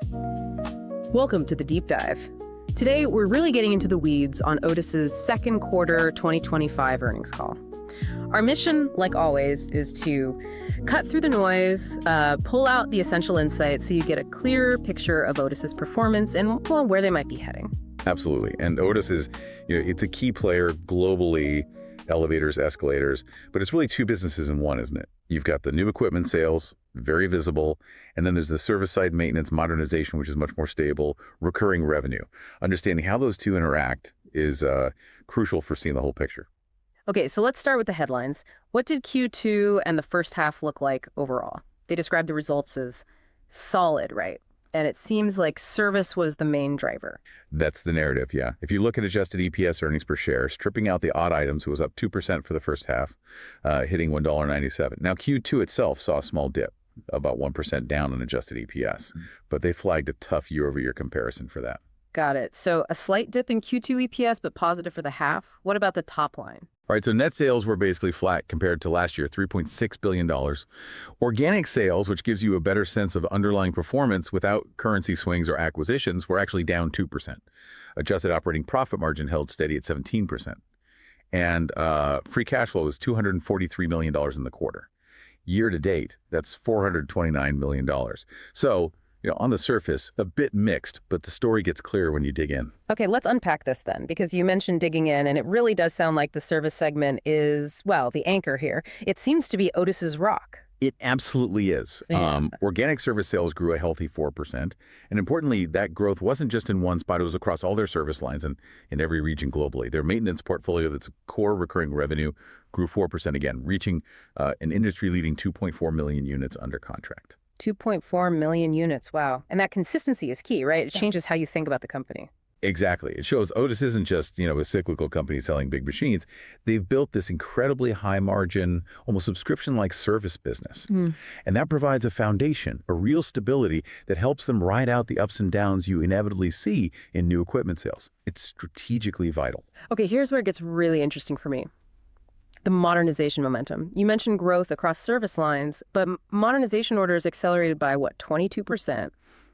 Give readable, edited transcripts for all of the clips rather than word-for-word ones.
Welcome to the Deep Dive. Today, we're really getting into the weeds on Otis's second quarter 2025 earnings call. Our mission, like always, is to cut through the noise, pull out the essential insights so you get a clearer picture of Otis's performance and, well, where they might be heading. Absolutely. And Otis is, it's a key player globally, elevators, escalators, but it's really two businesses in one, isn't it? You've got the new equipment sales, very visible, and then there's the service side maintenance modernization, which is much more stable, recurring revenue. Understanding how those two interact is crucial for seeing the whole picture. Okay, so let's start with the headlines. What did Q2 and the first half look like overall? They described the results as solid, right? And it seems like service was the main driver. That's the narrative, yeah. If you look at adjusted EPS earnings per share, stripping out the odd items, it was up 2% for the first half, hitting $1.97. Now, Q2 itself saw a small dip, about 1% down on adjusted EPS, but they flagged a tough year-over-year comparison for that. Got it. So a slight dip in Q2 EPS, but positive for the half. What about the top line? All right, so net sales were basically flat compared to last year, $3.6 billion. Organic sales, which gives you a better sense of underlying performance without currency swings or acquisitions, were actually down 2%. Adjusted operating profit margin held steady at 17%. And free cash flow was $243 million in the quarter. Year to date, that's $429 million. So, on the surface, a bit mixed, but the story gets clearer when you dig in. Okay, let's unpack this then, because you mentioned digging in, and it really does sound like the service segment is, well, the anchor here. It seems to be Otis's rock. It absolutely is. Yeah. Organic service sales grew a healthy 4%. And importantly, that growth wasn't just in one spot. It was across all their service lines and in every region globally. Their maintenance portfolio, that's core recurring revenue, grew 4% again, reaching an industry-leading 2.4 million units under contract. 2.4 million units, wow. And that consistency is key, right? It changes how you think about the company. Exactly. It shows Otis isn't just, a cyclical company selling big machines. They've built this incredibly high margin, almost subscription-like service business. And that provides a foundation, a real stability that helps them ride out the ups and downs you inevitably see in new equipment sales. It's strategically vital. Okay, here's where it gets really interesting for me. The modernization momentum. You mentioned growth across service lines, but modernization orders accelerated by, 22%,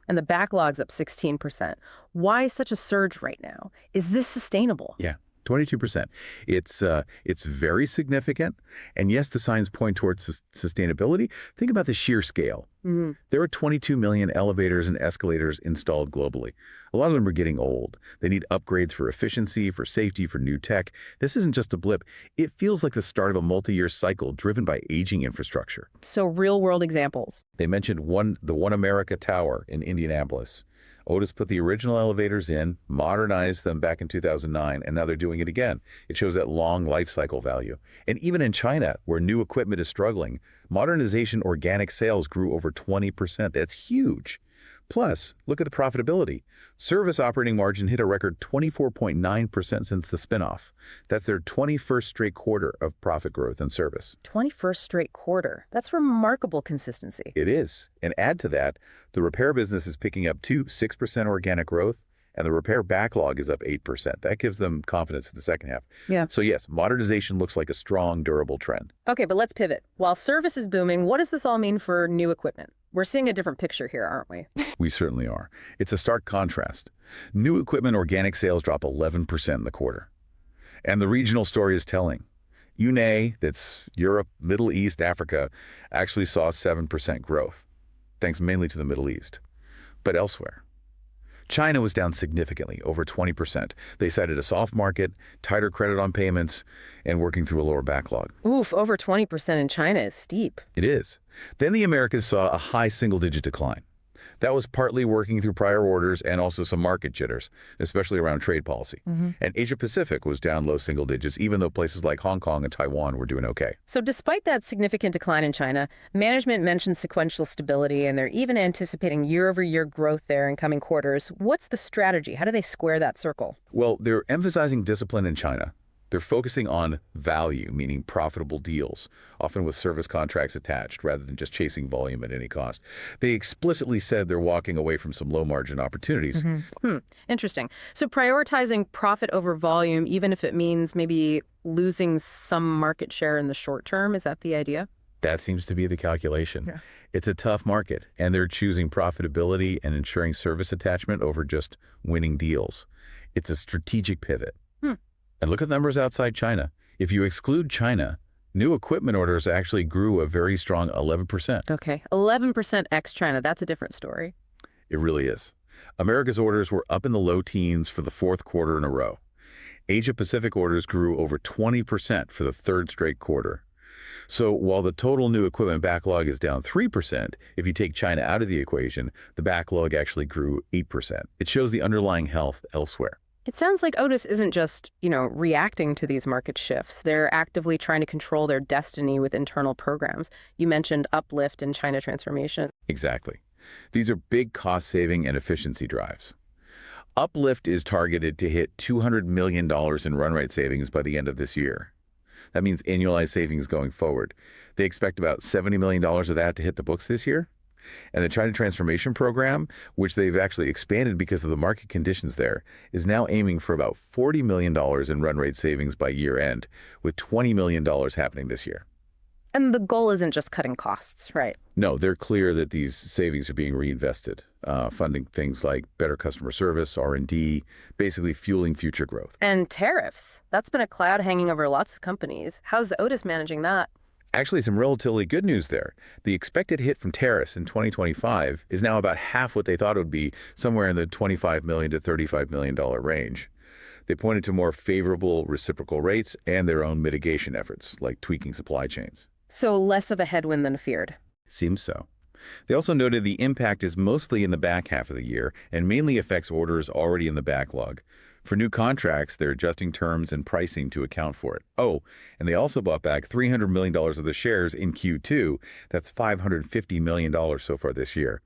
and the backlog's up 16%. Why such a surge right now? Is this sustainable? Yeah, 22%. It's very significant. And yes, the signs point towards sustainability. Think about the sheer scale. There are 22 million elevators and escalators installed globally. A lot of them are getting old. They need upgrades for efficiency, for safety, for new tech. This isn't just a blip. It feels like the start of a multi-year cycle driven by aging infrastructure. So real-world examples. They mentioned the One America Tower in Indianapolis. Otis put the original elevators in, modernized them back in 2009, and now they're doing it again. It shows that long life cycle value. And even in China, where new equipment is struggling, modernization organic sales grew over 20%. That's huge. Plus, look at the profitability. Service operating margin hit a record 24.9% since the spinoff. That's their 21st straight quarter of profit growth in service. 21st straight quarter. That's remarkable consistency. It is. And add to that, the repair business is picking up 6% organic growth, and the repair backlog is up 8%. That gives them confidence in the second half. Yeah. So yes, modernization looks like a strong, durable trend. Okay, but let's pivot. While service is booming, what does this all mean for new equipment? We're seeing a different picture here, aren't we? We certainly are. It's a stark contrast. New equipment organic sales drop 11% in the quarter. And the regional story is telling. UNE, that's Europe, Middle East, Africa, actually saw 7% growth, thanks mainly to the Middle East. But elsewhere, China was down significantly, over 20%. They cited a soft market, tighter credit on payments, and working through a lower backlog. Oof, over 20% in China is steep. It is. Then the Americas saw a high single-digit decline. That was partly working through prior orders and also some market jitters, especially around trade policy. And Asia Pacific was down low single digits, even though places like Hong Kong and Taiwan were doing okay. So despite that significant decline in China, management mentioned sequential stability, and they're even anticipating year-over-year growth there in coming quarters. What's the strategy? How do they square that circle? Well, they're emphasizing discipline in China. They're focusing on value, meaning profitable deals, often with service contracts attached, rather than just chasing volume at any cost. They explicitly said they're walking away from some low-margin opportunities. Interesting. So prioritizing profit over volume, even if it means maybe losing some market share in the short term, is that the idea? That seems to be the calculation. Yeah. It's a tough market, and they're choosing profitability and ensuring service attachment over just winning deals. It's a strategic pivot. Hmm. And look at the numbers outside China. If you exclude China, new equipment orders actually grew a very strong 11%. Okay, 11% ex-China. That's a different story. It really is. America's orders were up in the low teens for the fourth quarter in a row. Asia-Pacific orders grew over 20% for the third straight quarter. So while the total new equipment backlog is down 3%, if you take China out of the equation, the backlog actually grew 8%. It shows the underlying health elsewhere. It sounds like Otis isn't just, reacting to these market shifts. They're actively trying to control their destiny with internal programs. You mentioned Uplift and China transformation. Exactly. These are big cost-saving and efficiency drives. Uplift is targeted to hit $200 million in run rate savings by the end of this year. That means annualized savings going forward. They expect about $70 million of that to hit the books this year. And the China Transformation Program, which they've actually expanded because of the market conditions there, is now aiming for about $40 million in run rate savings by year end, with $20 million happening this year. And the goal isn't just cutting costs, right? No, they're clear that these savings are being reinvested, funding things like better customer service, R&D, basically fueling future growth. And tariffs. That's been a cloud hanging over lots of companies. How's Otis managing that? Actually, some relatively good news there. The expected hit from tariffs in 2025 is now about half what they thought it would be, somewhere in the $25 million to $35 million range. They pointed to more favorable reciprocal rates and their own mitigation efforts, like tweaking supply chains. So less of a headwind than feared. Seems so. They also noted the impact is mostly in the back half of the year and mainly affects orders already in the backlog. For new contracts, they're adjusting terms and pricing to account for it. Oh, and they also bought back $300 million of the shares in Q2. That's $550 million so far this year.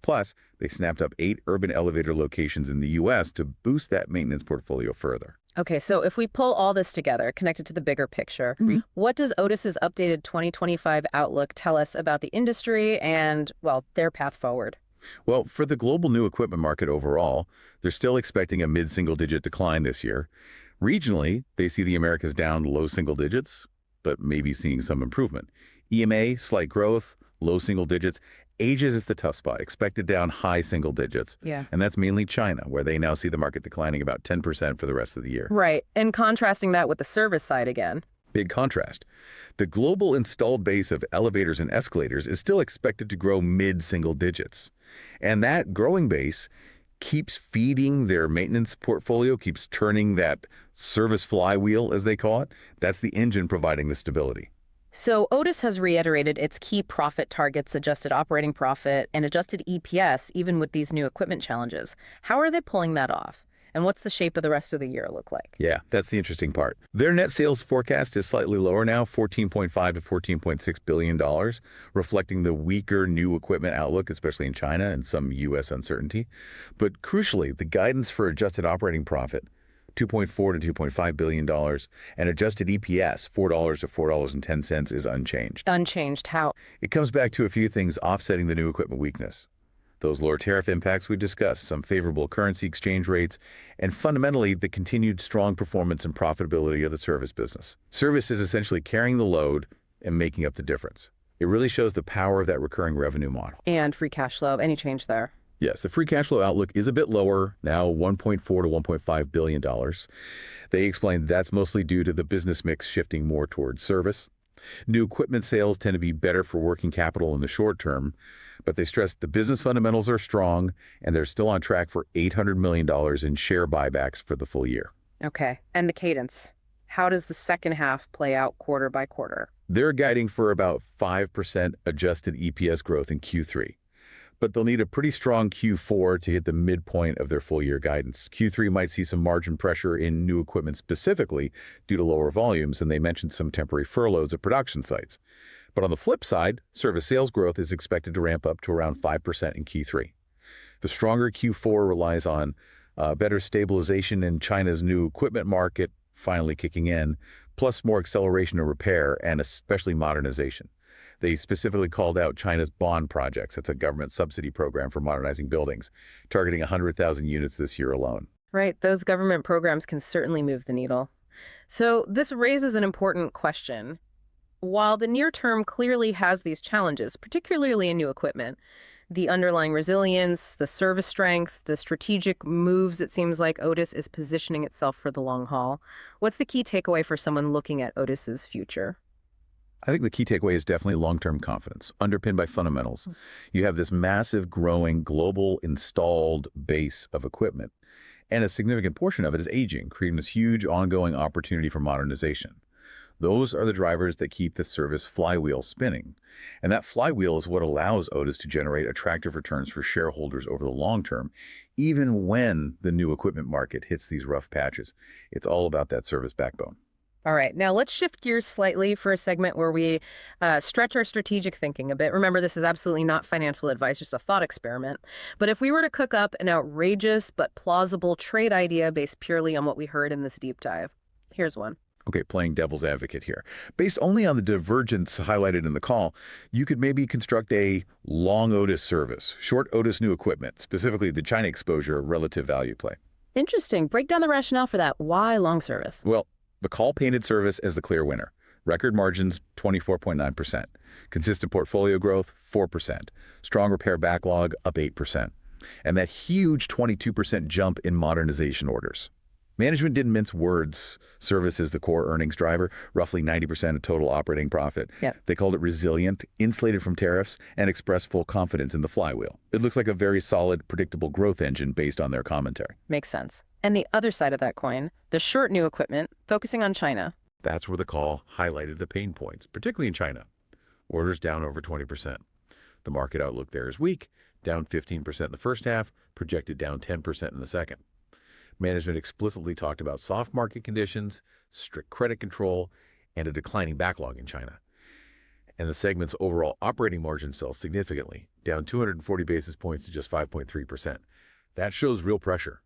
Plus, they snapped up 8 urban elevator locations in the U.S. to boost that maintenance portfolio further. Okay, so if we pull all this together, connected to the bigger picture, what does Otis's updated 2025 outlook tell us about the industry and, well, their path forward? Well, for the global new equipment market overall, they're still expecting a mid-single-digit decline this year. Regionally, they see the Americas down low single digits, but maybe seeing some improvement. EMA, slight growth, low single digits. Asia is the tough spot, expected down high single digits. Yeah. And that's mainly China, where they now see the market declining about 10% for the rest of the year. Right, and contrasting that with the service side again. Big contrast. The global installed base of elevators and escalators is still expected to grow mid-single digits. And that growing base keeps feeding their maintenance portfolio, keeps turning that service flywheel, as they call it. That's the engine providing the stability. So Otis has reiterated its key profit targets, adjusted operating profit, and adjusted EPS, even with these new equipment challenges. How are they pulling that off? And what's the shape of the rest of the year look like? Yeah, that's the interesting part. Their net sales forecast is slightly lower now, $14.5 to $14.6 billion, reflecting the weaker new equipment outlook, especially in China and some U.S. uncertainty. But crucially, the guidance for adjusted operating profit, $2.4 to $2.5 billion, and adjusted EPS, $4 to $4.10, is unchanged. Unchanged. How? It comes back to a few things offsetting the new equipment weakness. Those lower tariff impacts we discussed, some favorable currency exchange rates, and fundamentally the continued strong performance and profitability of the service business. Service is essentially carrying the load and making up the difference. It really shows the power of that recurring revenue model. And free cash flow. Any change there? Yes, the free cash flow outlook is a bit lower, now $1.4 to $1.5 billion. They explained that's mostly due to the business mix shifting more towards service. New equipment sales tend to be better for working capital in the short term, but they stressed the business fundamentals are strong and they're still on track for $800 million in share buybacks for the full year. Okay. And the cadence. How does the second half play out quarter by quarter? They're guiding for about 5% adjusted EPS growth in Q3. But they'll need a pretty strong Q4 to hit the midpoint of their full year guidance. Q3 might see some margin pressure in new equipment specifically due to lower volumes, and they mentioned some temporary furloughs at production sites. But on the flip side, service sales growth is expected to ramp up to around 5% in Q3. The stronger Q4 relies on better stabilization in China's new equipment market finally kicking in, plus more acceleration of repair and especially modernization. They specifically called out China's bond projects. That's a government subsidy program for modernizing buildings, targeting 100,000 units this year alone. Right. Those government programs can certainly move the needle. So this raises an important question. While the near term clearly has these challenges, particularly in new equipment, the underlying resilience, the service strength, the strategic moves, it seems like Otis is positioning itself for the long haul. What's the key takeaway for someone looking at Otis's future? I think the key takeaway is definitely long-term confidence, underpinned by fundamentals. You have this massive, growing, global installed base of equipment, and a significant portion of it is aging, creating this huge ongoing opportunity for modernization. Those are the drivers that keep the service flywheel spinning. And that flywheel is what allows Otis to generate attractive returns for shareholders over the long term, even when the new equipment market hits these rough patches. It's all about that service backbone. All right, now let's shift gears slightly for a segment where we stretch our strategic thinking a bit. Remember, this is absolutely not financial advice, just a thought experiment. But if we were to cook up an outrageous but plausible trade idea based purely on what we heard in this deep dive, here's one. Okay, playing devil's advocate here. Based only on the divergence highlighted in the call, you could maybe construct a long Otis service, short Otis new equipment, specifically the China exposure relative value play. Interesting. Break down the rationale for that. Why long service? Well, the call painted service as the clear winner. Record margins, 24.9%. Consistent portfolio growth, 4%. Strong repair backlog, up 8%. And that huge 22% jump in modernization orders. Management didn't mince words. Service is the core earnings driver, roughly 90% of total operating profit. Yep. They called it resilient, insulated from tariffs, and expressed full confidence in the flywheel. It looks like a very solid, predictable growth engine based on their commentary. Makes sense. And the other side of that coin, the short new equipment, focusing on China. That's where the call highlighted the pain points, particularly in China. Orders down over 20%. The market outlook there is weak, down 15% in the first half, projected down 10% in the second. Management explicitly talked about soft market conditions, strict credit control, and a declining backlog in China. And the segment's overall operating margins fell significantly, down 240 basis points to just 5.3%. That shows real pressure.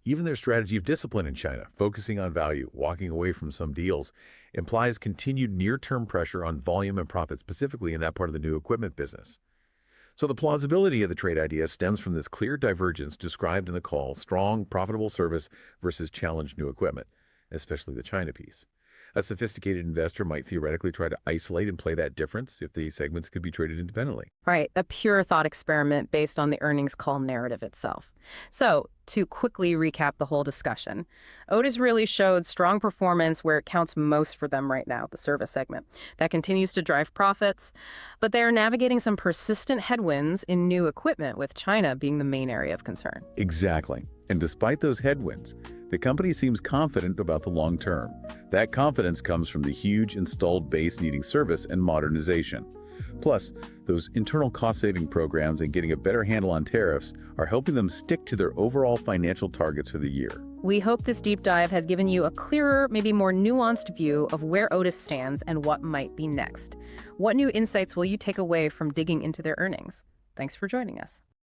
Even their strategy of discipline in China, focusing on value, walking away from some deals, implies continued near-term pressure on volume and profit, specifically in that part of the new equipment business. So the plausibility of the trade idea stems from this clear divergence described in the call: strong, profitable service versus challenged new equipment, especially the China piece. A sophisticated investor might theoretically try to isolate and play that difference if the segments could be traded independently. Right, a pure thought experiment based on the earnings call narrative itself. So, to quickly recap the whole discussion, Otis really showed strong performance where it counts most for them right now, the service segment. That continues to drive profits, but they are navigating some persistent headwinds in new equipment, with China being the main area of concern. Exactly. And despite those headwinds, the company seems confident about the long term. That confidence comes from the huge installed base needing service and modernization. Plus, those internal cost-saving programs and getting a better handle on tariffs are helping them stick to their overall financial targets for the year. We hope this deep dive has given you a clearer, maybe more nuanced view of where Otis stands and what might be next. What new insights will you take away from digging into their earnings? Thanks for joining us.